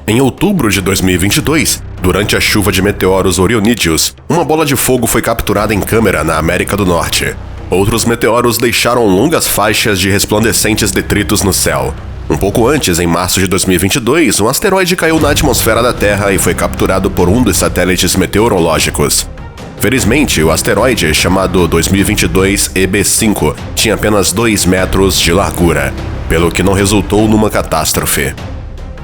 Em outubro de 2022, durante a chuva de meteoros orionídeos, uma bola de fogo foi capturada em câmera na América do Norte. Outros meteoros deixaram longas faixas de resplandecentes detritos no céu. Um pouco antes, em março de 2022, um asteroide caiu na atmosfera da Terra e foi capturado por um dos satélites meteorológicos. Felizmente, o asteroide, chamado 2022 EB5, tinha apenas 2 metros de largura, pelo que não resultou numa catástrofe.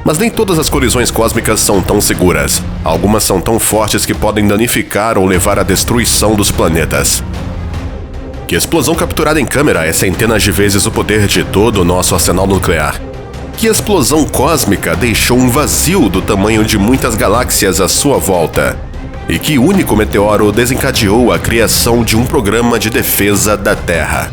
Mas nem todas as colisões cósmicas são tão seguras. Algumas são tão fortes que podem danificar ou levar à destruição dos planetas. Que explosão capturada em câmera é centenas de vezes o poder de todo o nosso arsenal nuclear. Que explosão cósmica deixou um vazio do tamanho de muitas galáxias à sua volta. E que único meteoro desencadeou a criação de um programa de defesa da Terra.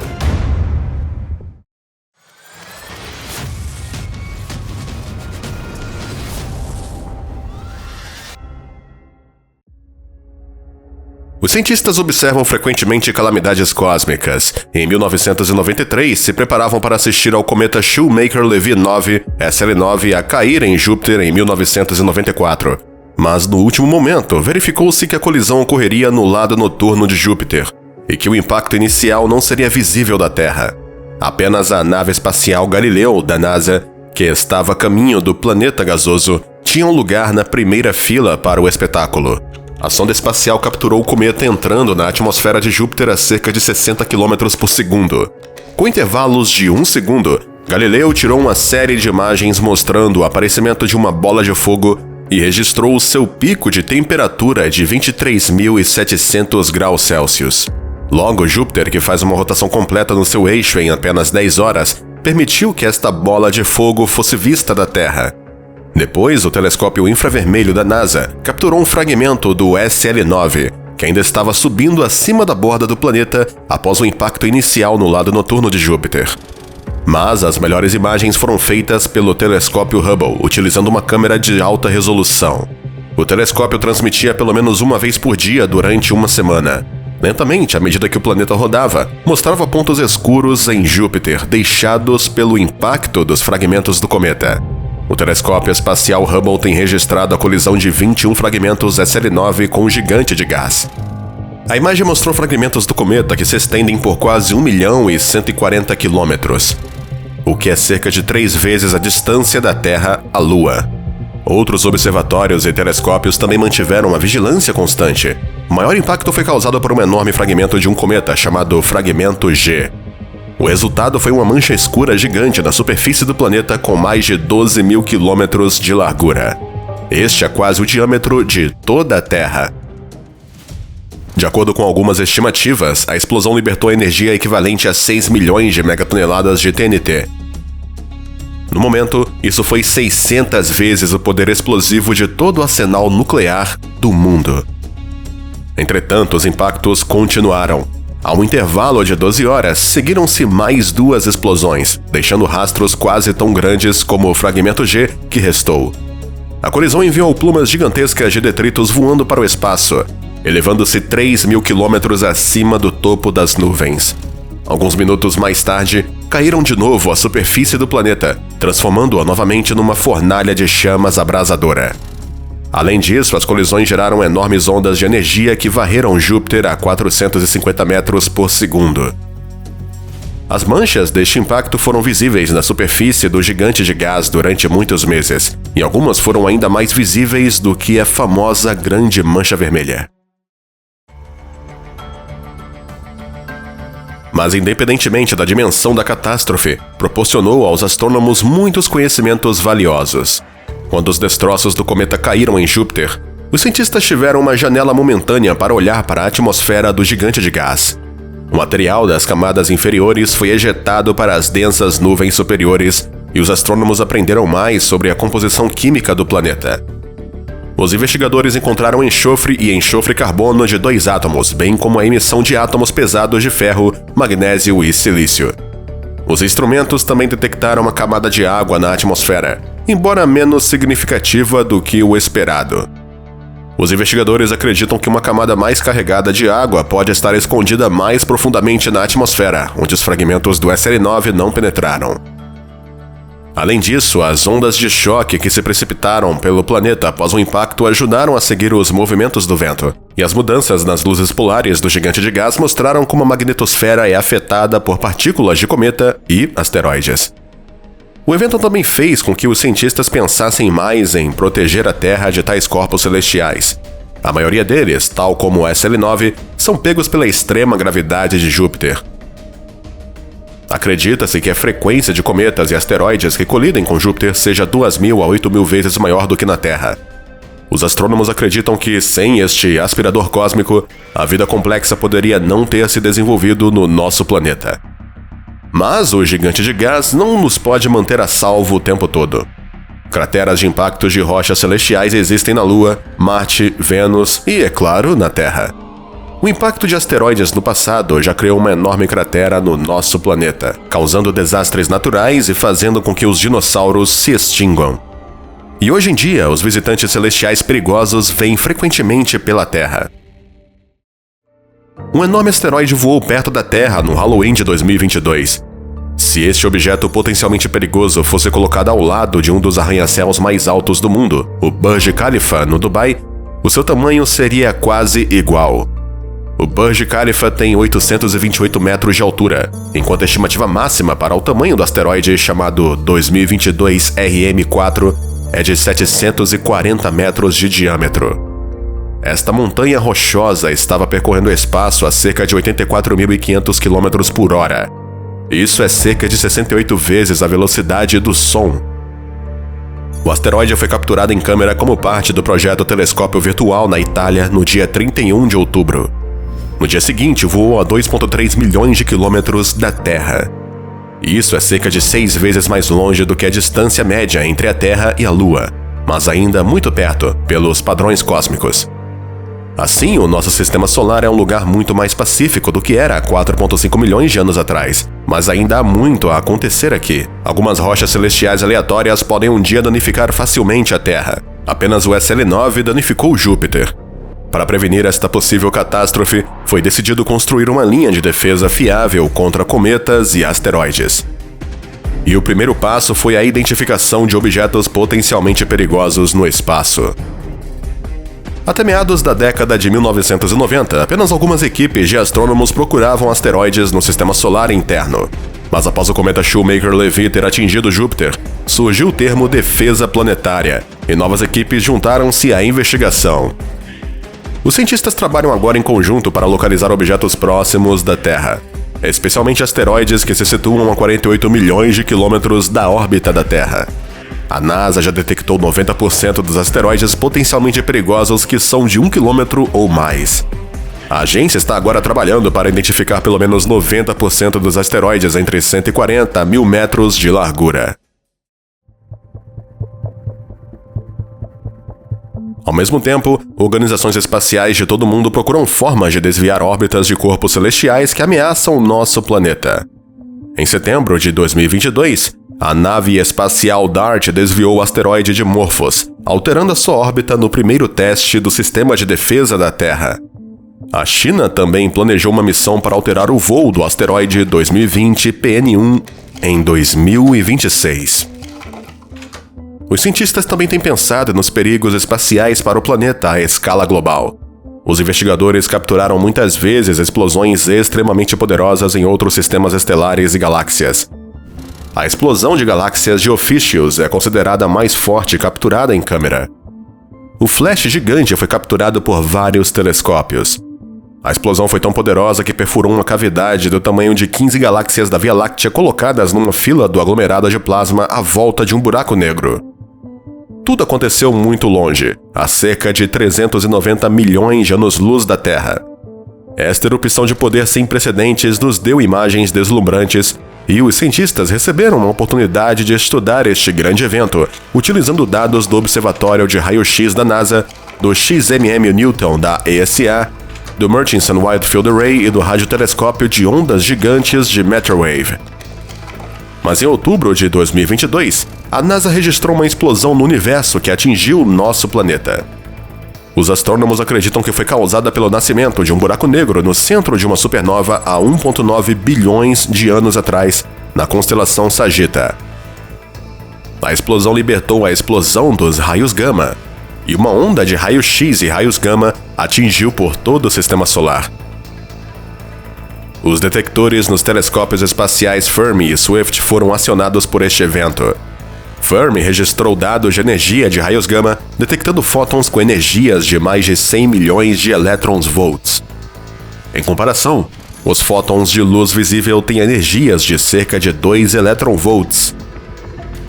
Os cientistas observam frequentemente calamidades cósmicas. Em 1993, se preparavam para assistir ao cometa Shoemaker-Levy 9, SL9, a cair em Júpiter em 1994. Mas no último momento, verificou-se que a colisão ocorreria no lado noturno de Júpiter e que o impacto inicial não seria visível da Terra. Apenas a nave espacial Galileu, da NASA, que estava a caminho do planeta gasoso, tinha um lugar na primeira fila para o espetáculo. A sonda espacial capturou o cometa entrando na atmosfera de Júpiter a cerca de 60 km por segundo. Com intervalos de 1 segundo, Galileu tirou uma série de imagens mostrando o aparecimento de uma bola de fogo e registrou o seu pico de temperatura de 23.700 graus Celsius. Logo, Júpiter, que faz uma rotação completa no seu eixo em apenas 10 horas, permitiu que esta bola de fogo fosse vista da Terra. Depois, o telescópio infravermelho da NASA capturou um fragmento do SL9, que ainda estava subindo acima da borda do planeta após o impacto inicial no lado noturno de Júpiter. Mas as melhores imagens foram feitas pelo telescópio Hubble, utilizando uma câmera de alta resolução. O telescópio transmitia pelo menos uma vez por dia durante uma semana. Lentamente, à medida que o planeta rodava, mostrava pontos escuros em Júpiter, deixados pelo impacto dos fragmentos do cometa. O telescópio espacial Hubble tem registrado a colisão de 21 fragmentos SL9 com um gigante de gás. A imagem mostrou fragmentos do cometa que se estendem por quase 1.140 quilômetros, o que é cerca de 3 vezes a distância da Terra à Lua. Outros observatórios e telescópios também mantiveram uma vigilância constante. O maior impacto foi causado por um enorme fragmento de um cometa chamado Fragmento G. O resultado foi uma mancha escura gigante na superfície do planeta com mais de 12 mil quilômetros de largura. Este é quase o diâmetro de toda a Terra. De acordo com algumas estimativas, a explosão libertou energia equivalente a 6 milhões de megatoneladas de TNT. No momento, isso foi 600 vezes o poder explosivo de todo o arsenal nuclear do mundo. Entretanto, os impactos continuaram. A um intervalo de 12 horas, seguiram-se mais 2 explosões, deixando rastros quase tão grandes como o fragmento G que restou. A colisão enviou plumas gigantescas de detritos voando para o espaço, elevando-se 3 mil quilômetros acima do topo das nuvens. Alguns minutos mais tarde, caíram de novo à superfície do planeta, transformando-a novamente numa fornalha de chamas abrasadora. Além disso, as colisões geraram enormes ondas de energia que varreram Júpiter a 450 metros por segundo. As manchas deste impacto foram visíveis na superfície do gigante de gás durante muitos meses, e algumas foram ainda mais visíveis do que a famosa Grande Mancha Vermelha. Mas independentemente da dimensão da catástrofe, proporcionou aos astrônomos muitos conhecimentos valiosos. Quando os destroços do cometa caíram em Júpiter, os cientistas tiveram uma janela momentânea para olhar para a atmosfera do gigante de gás. O material das camadas inferiores foi ejetado para as densas nuvens superiores e os astrônomos aprenderam mais sobre a composição química do planeta. Os investigadores encontraram enxofre e enxofre-carbono de 2 átomos, bem como a emissão de átomos pesados de ferro, magnésio e silício. Os instrumentos também detectaram uma camada de água na atmosfera, embora menos significativa do que o esperado. Os investigadores acreditam que uma camada mais carregada de água pode estar escondida mais profundamente na atmosfera, onde os fragmentos do SL9 não penetraram. Além disso, as ondas de choque que se precipitaram pelo planeta após o impacto ajudaram a seguir os movimentos do vento, e as mudanças nas luzes polares do gigante de gás mostraram como a magnetosfera é afetada por partículas de cometa e asteroides. O evento também fez com que os cientistas pensassem mais em proteger a Terra de tais corpos celestiais. A maioria deles, tal como o SL9, são pegos pela extrema gravidade de Júpiter. Acredita-se que a frequência de cometas e asteroides que colidem com Júpiter seja 2.000 a 8.000 vezes maior do que na Terra. Os astrônomos acreditam que, sem este aspirador cósmico, a vida complexa poderia não ter se desenvolvido no nosso planeta. Mas o gigante de gás não nos pode manter a salvo o tempo todo. Crateras de impactos de rochas celestiais existem na Lua, Marte, Vênus e, é claro, na Terra. O impacto de asteroides no passado já criou uma enorme cratera no nosso planeta, causando desastres naturais e fazendo com que os dinossauros se extinguam. E hoje em dia, os visitantes celestiais perigosos vêm frequentemente pela Terra. Um enorme asteroide voou perto da Terra no Halloween de 2022. Se este objeto potencialmente perigoso fosse colocado ao lado de um dos arranha-céus mais altos do mundo, o Burj Khalifa, no Dubai, o seu tamanho seria quase igual. O Burj Khalifa tem 828 metros de altura, enquanto a estimativa máxima para o tamanho do asteroide chamado 2022 RM4 é de 740 metros de diâmetro. Esta montanha rochosa estava percorrendo o espaço a cerca de 84.500 km por hora. Isso é cerca de 68 vezes a velocidade do som. O asteroide foi capturado em câmera como parte do projeto Telescópio Virtual na Itália no dia 31 de outubro. No dia seguinte, voou a 2,3 milhões de quilômetros da Terra. Isso é cerca de 6 vezes mais longe do que a distância média entre a Terra e a Lua, mas ainda muito perto, pelos padrões cósmicos. Assim, o nosso sistema solar é um lugar muito mais pacífico do que era há 4,5 milhões de anos atrás, mas ainda há muito a acontecer aqui. Algumas rochas celestiais aleatórias podem um dia danificar facilmente a Terra. Apenas o SL9 danificou Júpiter. Para prevenir esta possível catástrofe, foi decidido construir uma linha de defesa fiável contra cometas e asteroides. E o primeiro passo foi a identificação de objetos potencialmente perigosos no espaço. Até meados da década de 1990, apenas algumas equipes de astrônomos procuravam asteroides no sistema solar interno. Mas após o cometa Shoemaker-Levy ter atingido Júpiter, surgiu o termo defesa planetária, e novas equipes juntaram-se à investigação. Os cientistas trabalham agora em conjunto para localizar objetos próximos da Terra, especialmente asteroides que se situam a 48 milhões de quilômetros da órbita da Terra. A NASA já detectou 90% dos asteroides potencialmente perigosos que são de 1 quilômetro ou mais. A agência está agora trabalhando para identificar pelo menos 90% dos asteroides entre 140 a 1.000 metros de largura. Ao mesmo tempo, organizações espaciais de todo o mundo procuram formas de desviar órbitas de corpos celestiais que ameaçam o nosso planeta. Em setembro de 2022, a nave espacial DART desviou o asteroide Dimorphos, alterando a sua órbita no primeiro teste do Sistema de Defesa da Terra. A China também planejou uma missão para alterar o voo do asteroide 2020 PN1 em 2026. Os cientistas também têm pensado nos perigos espaciais para o planeta à escala global. Os investigadores capturaram muitas vezes explosões extremamente poderosas em outros sistemas estelares e galáxias. A explosão de galáxias de Ophiuchus é considerada a mais forte capturada em câmera. O flash gigante foi capturado por vários telescópios. A explosão foi tão poderosa que perfurou uma cavidade do tamanho de 15 galáxias da Via Láctea colocadas numa fila do aglomerado de plasma à volta de um buraco negro. Tudo aconteceu muito longe, a cerca de 390 milhões de anos-luz da Terra. Esta erupção de poder sem precedentes nos deu imagens deslumbrantes, e os cientistas receberam uma oportunidade de estudar este grande evento, utilizando dados do Observatório de Raio-X da NASA, do XMM Newton da ESA, do Murchison Wide Field Array e do radiotelescópio de ondas gigantes de Metrowave. Mas em outubro de 2022, a NASA registrou uma explosão no universo que atingiu nosso planeta. Os astrônomos acreditam que foi causada pelo nascimento de um buraco negro no centro de uma supernova há 1,9 bilhões de anos atrás, na constelação Sagitta. A explosão libertou a explosão dos raios gama, e uma onda de raio-x e raios gama atingiu por todo o sistema solar. Os detectores nos telescópios espaciais Fermi e Swift foram acionados por este evento. Fermi registrou dados de energia de raios gama, detectando fótons com energias de mais de 100 milhões de elétrons-volts. Em comparação, os fótons de luz visível têm energias de cerca de 2 elétron-volts.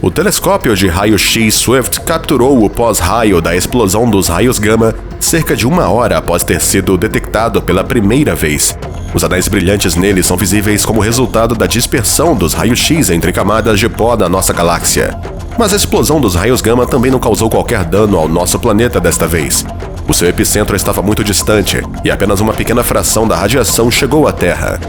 O telescópio de raio-x Swift capturou o pós-raio da explosão dos raios gama cerca de 1 hora após ter sido detectado pela primeira vez. Os anéis brilhantes nele são visíveis como resultado da dispersão dos raios-x entre camadas de pó da nossa galáxia. Mas a explosão dos raios gama também não causou qualquer dano ao nosso planeta desta vez. O seu epicentro estava muito distante e apenas uma pequena fração da radiação chegou à Terra.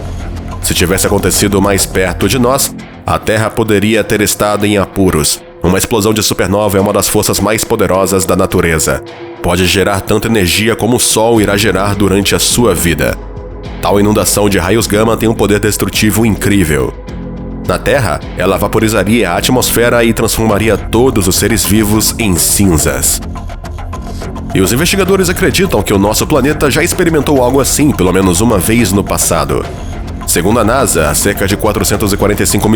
Se tivesse acontecido mais perto de nós, a Terra poderia ter estado em apuros. Uma explosão de supernova é uma das forças mais poderosas da natureza. Pode gerar tanta energia como o Sol irá gerar durante a sua vida. Tal inundação de raios gama tem um poder destrutivo incrível. Na Terra, ela vaporizaria a atmosfera e transformaria todos os seres vivos em cinzas. E os investigadores acreditam que o nosso planeta já experimentou algo assim pelo menos uma vez no passado. Segundo a NASA, há cerca de 445